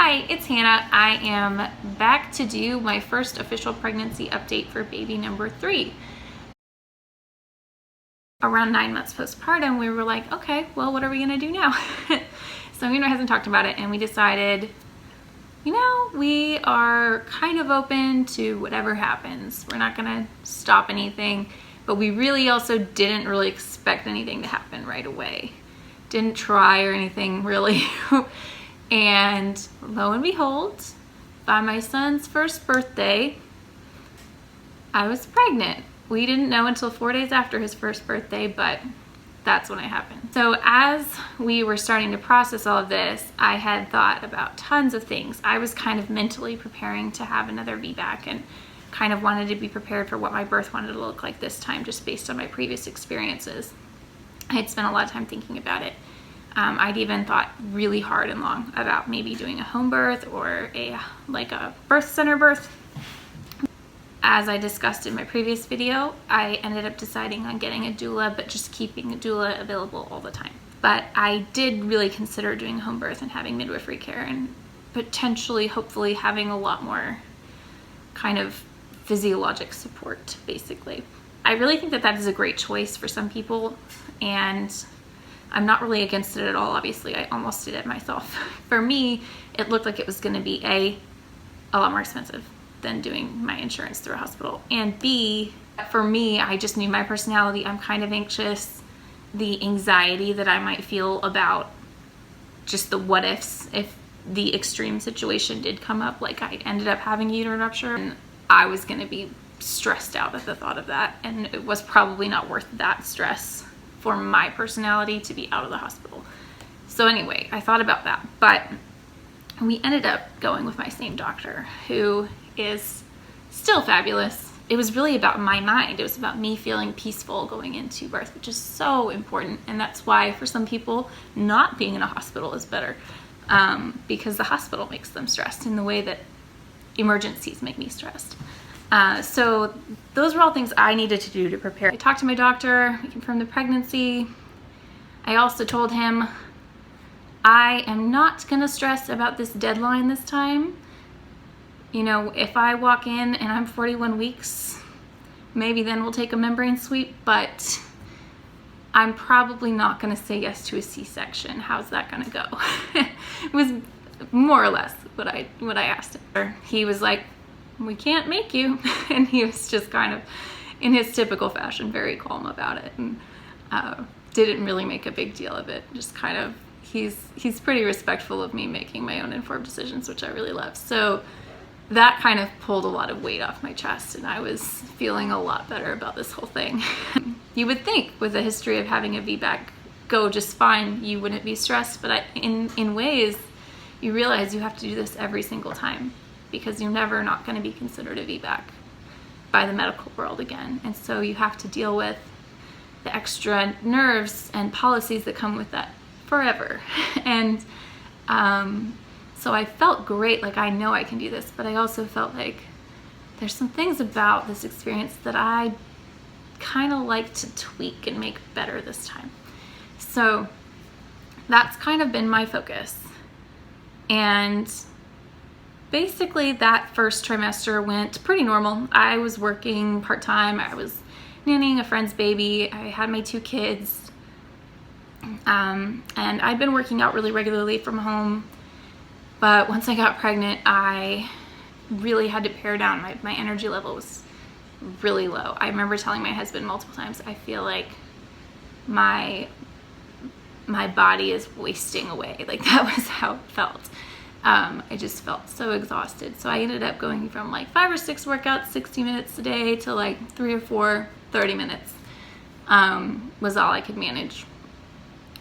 Hi, it's Hannah. I am back to do my first official pregnancy update for baby number 3. Around 9 months postpartum, we were like, okay, well, what are we gonna do now? So me and my husband talked about it and we decided, we are kind of open to whatever happens. We're not gonna stop anything, but we really also didn't really expect anything to happen right away. Didn't try or anything really. And lo and behold, by my son's first birthday, I was pregnant. We didn't know until 4 days after his first birthday, but that's when it happened. So as we were starting to process all of this, I had thought about tons of things. I was kind of mentally preparing to have another VBAC and kind of wanted to be prepared for what my birth wanted to look like this time, just based on my previous experiences. I had spent a lot of time thinking about it. I'd even thought really hard and long about maybe doing a home birth or a birth center birth. As I discussed in my previous video, I ended up deciding on getting a doula, but just keeping a doula available all the time. But I did really consider doing home birth and having midwifery care and potentially, hopefully, having a lot more kind of physiologic support, basically. I really think that that is a great choice for some people, and I'm not really against it at all. Obviously, I almost did it myself. For me, it looked like it was going to be a lot more expensive than doing my insurance through a hospital. And B, for me, I just knew my personality. I'm kind of anxious. The anxiety that I might feel about just the what ifs if the extreme situation did come up, like I ended up having a uterine rupture, and I was going to be stressed out at the thought of that. And it was probably not worth that stress for my personality to be out of the hospital. So anyway, I thought about that, but we ended up going with my same doctor, who is still fabulous. It was really about my mind. It was about me feeling peaceful going into birth, which is so important. And that's why for some people, not being in a hospital is better, because the hospital makes them stressed in the way that emergencies make me stressed. So those were all things I needed to do to prepare. I talked to my doctor, we confirmed the pregnancy. I also told him I am not gonna stress about this deadline this time. If I walk in and I'm 41 weeks, maybe then we'll take a membrane sweep, but I'm probably not gonna say yes to a C-section. How's that gonna go? It was more or less what I asked him. He was like, we can't make you. And he was just kind of, in his typical fashion, very calm about it, and didn't really make a big deal of it. Just kind of, he's pretty respectful of me making my own informed decisions, which I really love. So that kind of pulled a lot of weight off my chest, and I was feeling a lot better about this whole thing. You would think with a history of having a VBAC go just fine, you wouldn't be stressed, but in ways, you realize you have to do this every single time, because you're never not going to be considered a VBAC by the medical world again. And so you have to deal with the extra nerves and policies that come with that forever. And so I felt great, like I know I can do this, but I also felt like there's some things about this experience that I kind of like to tweak and make better this time. So that's kind of been my focus. And basically that first trimester went pretty normal. I was working part-time. I was nannying a friend's baby. I had my 2 kids. And I'd been working out really regularly from home. But once I got pregnant, I really had to pare down. My energy level was really low. I remember telling my husband multiple times, I feel like my body is wasting away. Like, that was how it felt. I just felt so exhausted. So I ended up going from like 5 or 6 workouts, 60 minutes a day, to like 3 or 4, 30 minutes, was all I could manage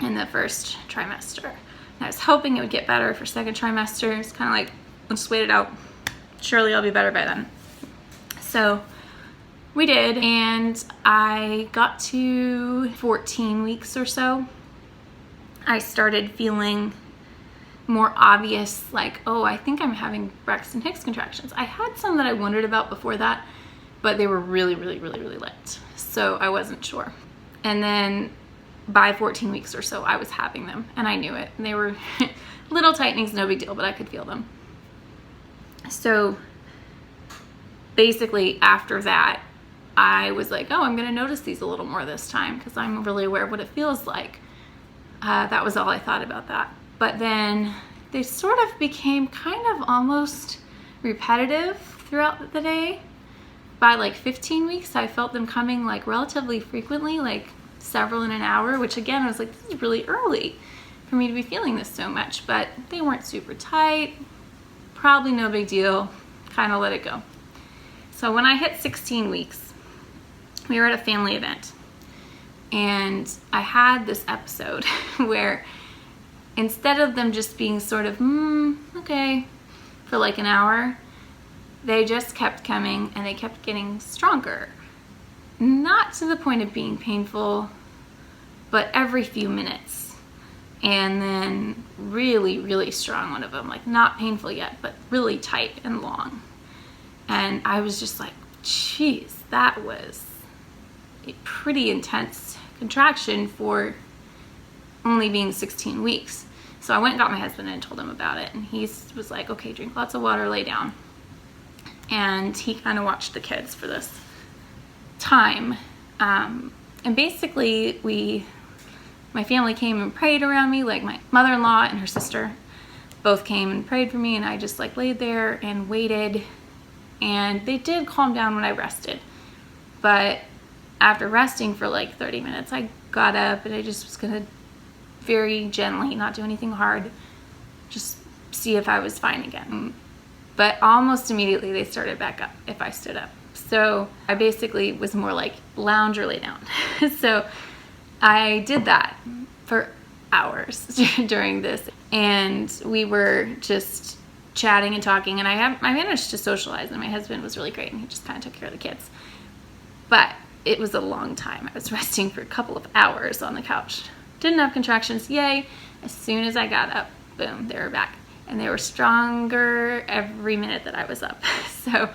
in the first trimester. And I was hoping it would get better for second trimester. It's kind of like, let's just wait it out. Surely I'll be better by then. So we did, and I got to 14 weeks or so. I started feeling more obvious, like, oh, I think I'm having Braxton Hicks contractions. I had some that I wondered about before that, but they were really, really, really, really light. So I wasn't sure. And then by 14 weeks or so, I was having them, and I knew it. And they were little tightenings, no big deal, but I could feel them. So basically after that, I was like, oh, I'm going to notice these a little more this time because I'm really aware of what it feels like. That was all I thought about that. But then they sort of became kind of almost repetitive throughout the day. By like 15 weeks, I felt them coming like relatively frequently, like several in an hour, which again, I was like, this is really early for me to be feeling this so much, but they weren't super tight, probably no big deal, kind of let it go. So when I hit 16 weeks, we were at a family event, and I had this episode where instead of them just being sort of, okay, for like an hour, they just kept coming and they kept getting stronger. Not to the point of being painful, but every few minutes. And then really, really strong, one of them, like not painful yet, but really tight and long. And I was just like, geez, that was a pretty intense contraction for only being 16 weeks. So I went and got my husband and told him about it. And he was like, okay, drink lots of water, lay down. And he kind of watched the kids for this time. And basically my family came and prayed around me, like my mother-in-law and her sister both came and prayed for me, and I just like laid there and waited, and they did calm down when I rested. But after resting for like 30 minutes, I got up and I just was gonna very gently, not do anything hard, just see if I was fine again. But almost immediately they started back up if I stood up. So I basically was more like lounge or lay down. So I did that for hours during this, and we were just chatting and talking, and I managed to socialize, and my husband was really great, and he just kind of took care of the kids. But it was a long time. I was resting for a couple of hours on the couch. Didn't have contractions, yay. As soon as I got up, boom, they were back. And they were stronger every minute that I was up. So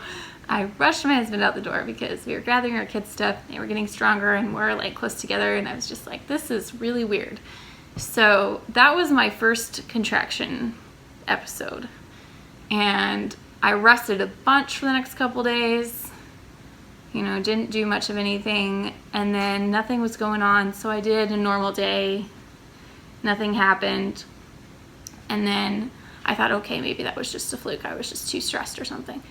I rushed my husband out the door because we were gathering our kids' stuff. They were getting stronger and more like close together, and I was just like, this is really weird. So that was my first contraction episode. And I rested a bunch for the next couple days. You know, didn't do much of anything, and then nothing was going on. So I did a normal day. Nothing happened. And then I thought, okay, maybe that was just a fluke. I was just too stressed or something.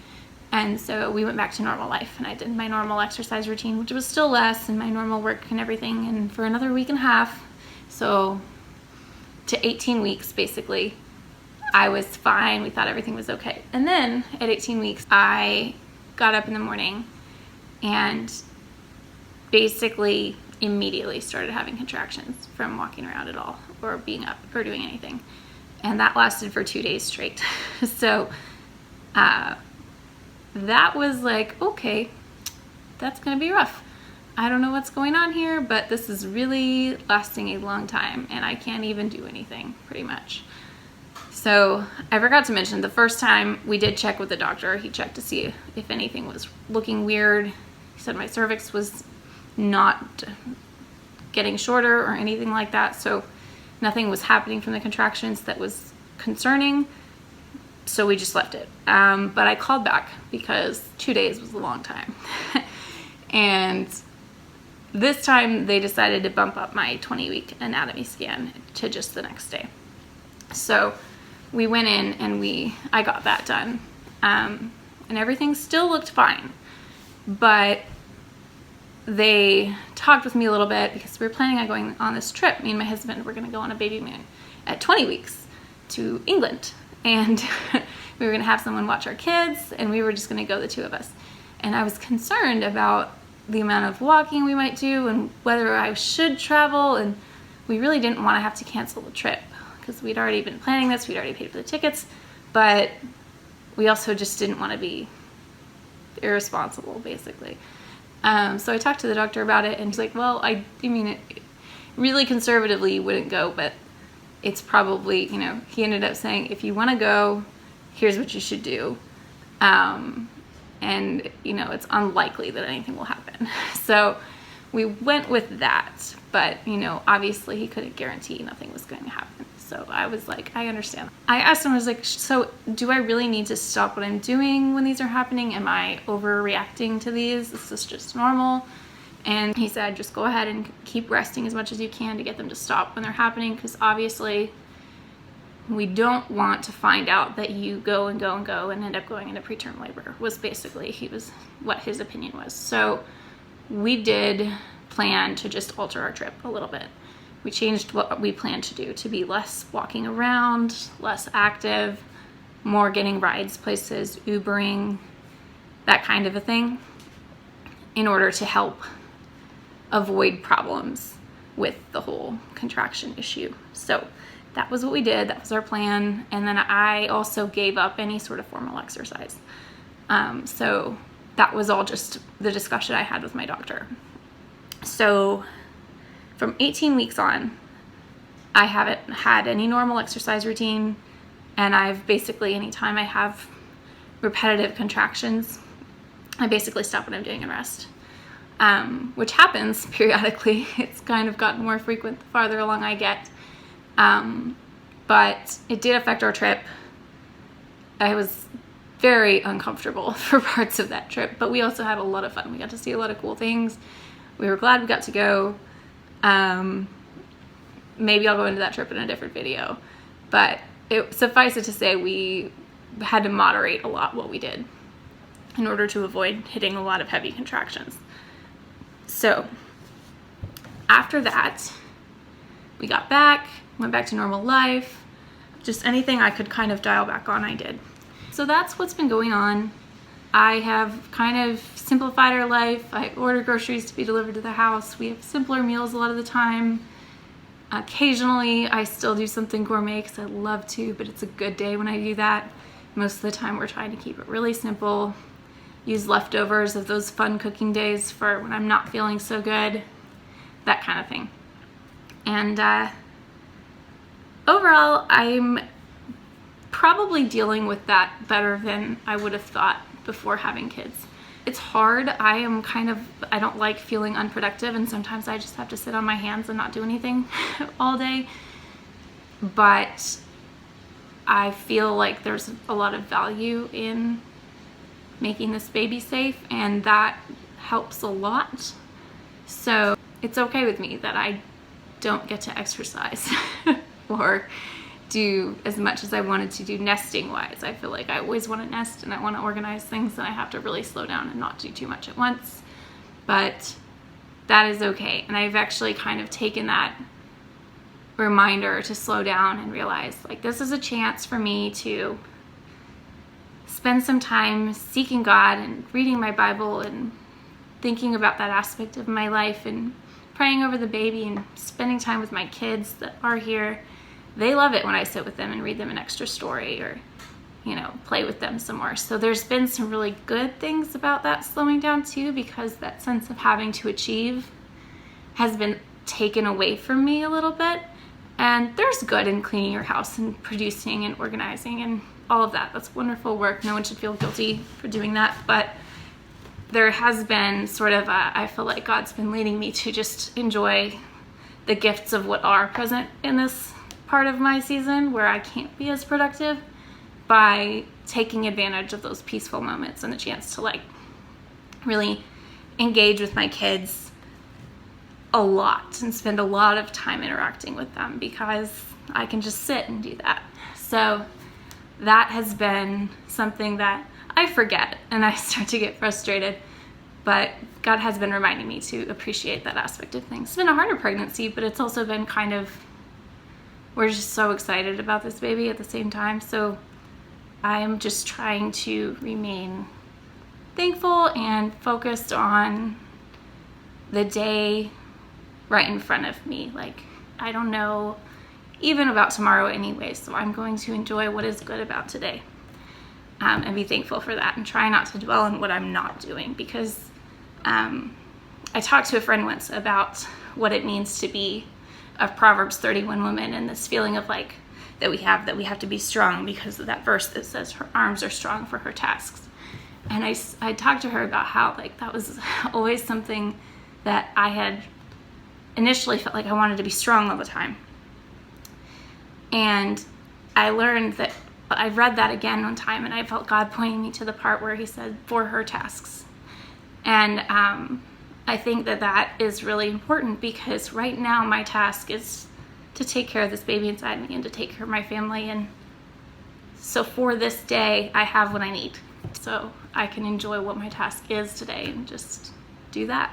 And so we went back to normal life, and I did my normal exercise routine, which was still less, and my normal work and everything. And for another week and a half, so to 18 weeks, basically, I was fine. We thought everything was okay. And then at 18 weeks, I got up in the morning and basically immediately started having contractions from walking around at all or being up or doing anything. And that lasted for 2 days straight. So that was like, okay, that's gonna be rough. I don't know what's going on here, but this is really lasting a long time, and I can't even do anything, pretty much. So I forgot to mention, the first time we did check with the doctor, he checked to see if anything was looking weird. He said my cervix was not getting shorter or anything like that, so nothing was happening from the contractions that was concerning, so we just left it. But I called back because 2 days was a long time. And this time they decided to bump up my 20-week anatomy scan to just the next day. So we went in and I got that done. And everything still looked fine. But they talked with me a little bit because we were planning on going on this trip. Me and my husband were going to go on a baby moon at 20 weeks to England. And we were going to have someone watch our kids, and we were just going to go, the two of us. And I was concerned about the amount of walking we might do and whether I should travel, and we really didn't want to have to cancel the trip because we'd already been planning this, we'd already paid for the tickets, but we also just didn't want to be irresponsible, basically. So I talked to the doctor about it, and he's like, well, I mean, really conservatively you wouldn't go, but it's probably, you know, he ended up saying, if you want to go, here's what you should do. And, you know, it's unlikely that anything will happen. So we went with that. but obviously he couldn't guarantee nothing was going to happen. So I was like, I understand. I asked him, I was like, so do I really need to stop what I'm doing when these are happening? Am I overreacting to these? Is this just normal? And he said, just go ahead and keep resting as much as you can to get them to stop when they're happening, because obviously we don't want to find out that you go and go and go and end up going into preterm labor, was basically what his opinion was. So we did plan to just alter our trip a little bit. We changed what we planned to do to be less walking around, less active, more getting rides places, Ubering, that kind of a thing, in order to help avoid problems with the whole contraction issue. So that was what we did. That was our plan. And then I also gave up any sort of formal exercise. So that was all just the discussion I had with my doctor. So from 18 weeks on, I haven't had any normal exercise routine. And I've basically, anytime I have repetitive contractions, I basically stop what I'm doing and rest. Which happens periodically. It's kind of gotten more frequent the farther along I get. But it did affect our trip. I was very uncomfortable for parts of that trip, but we also had a lot of fun. We got to see a lot of cool things. We were glad we got to go. Maybe I'll go into that trip in a different video, but suffice it to say, we had to moderate a lot what we did in order to avoid hitting a lot of heavy contractions. So after that, we got back, went back to normal life. Just anything I could kind of dial back on, I did. So that's what's been going on. I have kind of simplified our life. I order groceries to be delivered to the house. We have simpler meals a lot of the time. Occasionally, I still do something gourmet because I love to, but it's a good day when I do that. Most of the time, we're trying to keep it really simple. Use leftovers of those fun cooking days for when I'm not feeling so good, that kind of thing. And overall, I'm probably dealing with that better than I would have thought before having kids. It's hard. I don't like feeling unproductive, and sometimes I just have to sit on my hands and not do anything all day. But I feel like there's a lot of value in making this baby safe, and that helps a lot. So it's okay with me that I don't get to exercise or do as much as I wanted to do nesting wise. I feel like I always want to nest and I want to organize things, and I have to really slow down and not do too much at once. But that is okay. And I've actually kind of taken that reminder to slow down and realize, like, this is a chance for me to spend some time seeking God and reading my Bible and thinking about that aspect of my life and praying over the baby and spending time with my kids that are here. They love it when I sit with them and read them an extra story or, play with them some more. So there's been some really good things about that slowing down too, because that sense of having to achieve has been taken away from me a little bit. And there's good in cleaning your house and producing and organizing and all of that. That's wonderful work. No one should feel guilty for doing that. But there has been sort of I feel like God's been leading me to just enjoy the gifts of what are present in this part of my season where I can't be as productive, by taking advantage of those peaceful moments and the chance to really engage with my kids a lot and spend a lot of time interacting with them, because I can just sit and do that. So that has been something that I forget and I start to get frustrated, but God has been reminding me to appreciate that aspect of things. It's been a harder pregnancy, but it's also been we're just so excited about this baby at the same time. So I'm just trying to remain thankful and focused on the day right in front of me. I don't know even about tomorrow anyway, so I'm going to enjoy what is good about today, and be thankful for that, and try not to dwell on what I'm not doing, because I talked to a friend once about what it means to be a Proverbs 31 woman, and this feeling of that we have to be strong because of that verse that says her arms are strong for her tasks. And I talked to her about how that was always something that I had initially felt like I wanted to be strong all the time. And I learned that, I read that again one time, and I felt God pointing me to the part where he said, for her tasks. And I think that that is really important, because right now my task is to take care of this baby inside me and to take care of my family. And so for this day, I have what I need. So I can enjoy what my task is today and just do that.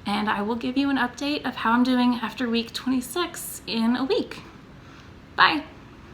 And I will give you an update of how I'm doing after week 26 in a week. Bye.